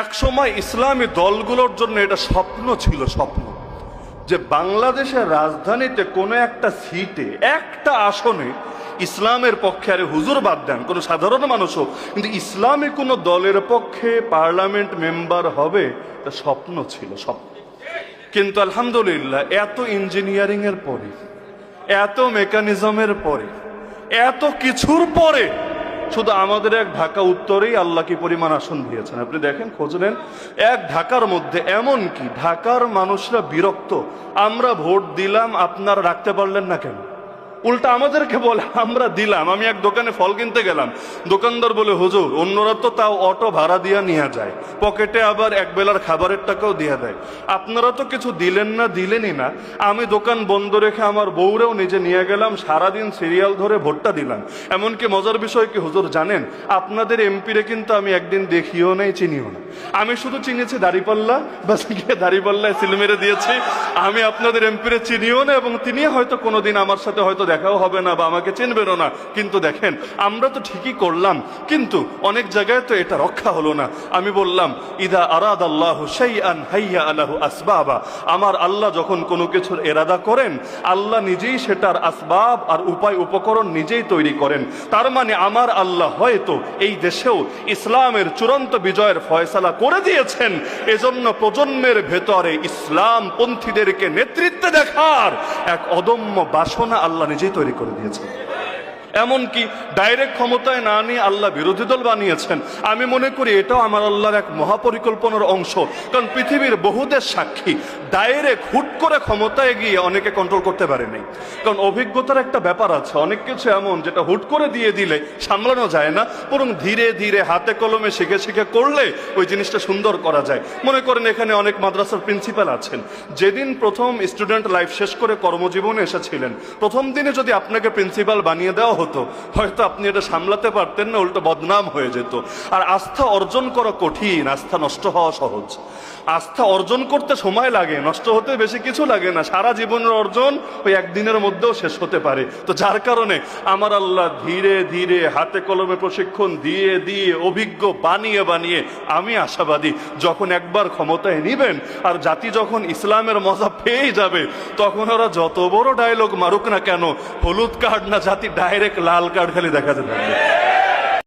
একসময় ইসলামী দলগুলোর জন্য এটা স্বপ্ন ছিল, স্বপ্ন, যে বাংলাদেশের রাজধানীতে কোনো একটা সিটে, একটা আসনে ইসলামের পক্ষে, আরে হুজুর বাদ দেন, কোনো সাধারণ মানুষও, কিন্তু ইসলামী কোনো দলের পক্ষে পার্লামেন্ট মেম্বার হবে, এটা স্বপ্ন ছিল, স্বপ্ন। কিন্তু আলহামদুলিল্লাহ, এত ইঞ্জিনিয়ারিং এর পরে, এত মেকানিজমের পরে, এত কিছুর পরে শুধু আমাদের এক ঢাকা উত্তরেই আল্লাহ কি পরিমাণ আসন দিয়েছেন। আপনি দেখেন, খোঁজ নেন, এক ঢাকার মধ্যে, এমন কি ঢাকার মানুষরা বিরক্ত, আমরা ভোট দিলাম, আপনারা রাখতে পারলেন না কেন? উল্টা আমাদেরকে বলে আমরা দিলাম। আমি এক দোকানে ফল কিনতে গেলাম, দোকানদার বলে, হুজুর অন্যরা তো তাও অটো ভাড়া দিয়ে নিয়ে যায়, পকেটে আবার এক বেলার খাবারের টাকাও দিয়ে দেয়, আপনারা তো কিছু দিলেন না, দিলেনই না। আমি দোকান বন্ধ রেখে আমার বউরেও নিজে নিয়ে গেলাম, সারাদিন সিরিয়াল ধরে ভোটটা দিলাম। এমনকি মজার বিষয় কি হুজুর জানেন, আপনাদের এমপিরে কিন্তু আমি একদিন দেখিও নাই, চিনিও না। আমি শুধু চিনেছি দাড়িপাল্লা, বাস গিয়ে দাড়িপাল্লায় সিল মেরে দিয়েছি। আমি আপনাদের এমপিরে চিনিও না, এবং তিনি হয়তো কোনোদিন আমার সাথে হয়তো দেখাও হবে না, বা আমাকে চিনবেনও না। কিন্তু দেখেন, আমরা তো ঠিকই করলাম, কিন্তু অনেক জায়গায় তো এটা রক্ষা হলো না। আমি বললাম, ইদা আরাদাল্লাহু শাইআন হাইয়া আলাহু আসবাবা, আমার আল্লাহ যখন কোনো কিছুর এরাদা করেন, আল্লাহ নিজেই সেটার আসবাব আর উপায় উপকরণ নিজেই তৈরি করেন। তার মানে আমার আল্লাহ হয়তো এই দেশেও ইসলামের চূড়ান্ত বিজয়ের ফয়সালা করে দিয়েছেন। এজন্য প্রজন্মের ভেতরে ইসলাম পন্থীদেরকে নেতৃত্বে দেখার এক অদম্য বাসনা আল্লাহ নিজেই তৈরি করে দিয়েছেন। এমনকি ডাইরেক্ট ক্ষমতায় না নিয়ে আল্লাহ বিরোধী দল বানিয়েছেন। আমি মনে করি এটাও আমার আল্লাহর এক মহাপরিকল্পনার অংশ। কারণ পৃথিবীর বহুদের সাক্ষী, ডাইরেক্ট হুট করে ক্ষমতায় গিয়ে অনেকে কন্ট্রোল করতে পারে নাই। কারণ অভিজ্ঞতার একটা ব্যাপার আছে, অনেক কিছু এমন যেটা হুট করে দিয়ে দিলে সামলানো যায় না, বরং ধীরে ধীরে হাতে কলমে শিখে শিখে করলে ওই জিনিসটা সুন্দর করা যায়। মনে করেন এখানে অনেক মাদ্রাসার প্রিন্সিপাল আছেন, যেদিন প্রথম স্টুডেন্ট লাইফ শেষ করে কর্মজীবনে এসেছিলেন, প্রথম দিনে যদি আপনাকে প্রিন্সিপাল বানিয়ে দেওয়া হতো, হয়তো আপনি এটা সামলাতে পারতেন না, উল্টো বদনাম হয়ে যেত। আর আস্থা অর্জন করা কঠিন, আস্থা নষ্ট হওয়া সহজ। আস্থা অর্জন করতে সময় লাগে, নষ্ট হতে বেশি কিছু লাগে না। সারা জীবনের অর্জন ওই একদিনের মধ্যেও শেষ হতে পারে। তো যার কারণে আমার আল্লাহ ধীরে ধীরে হাতে কলমে প্রশিক্ষণ দিয়ে দিয়ে অভিজ্ঞ বানিয়ে বানিয়ে, আমি আশাবাদী যখন একবার ক্ষমতায় নিবেন আর জাতি যখন ইসলামের মজা পেয়ে যাবে, তখন ওরা যত বড় ডায়লগ মারুক না কেন, হলুদ কার্ড না জাতি, ডাইরেক্ট লাল কার্ড খালি দেখা যাবে।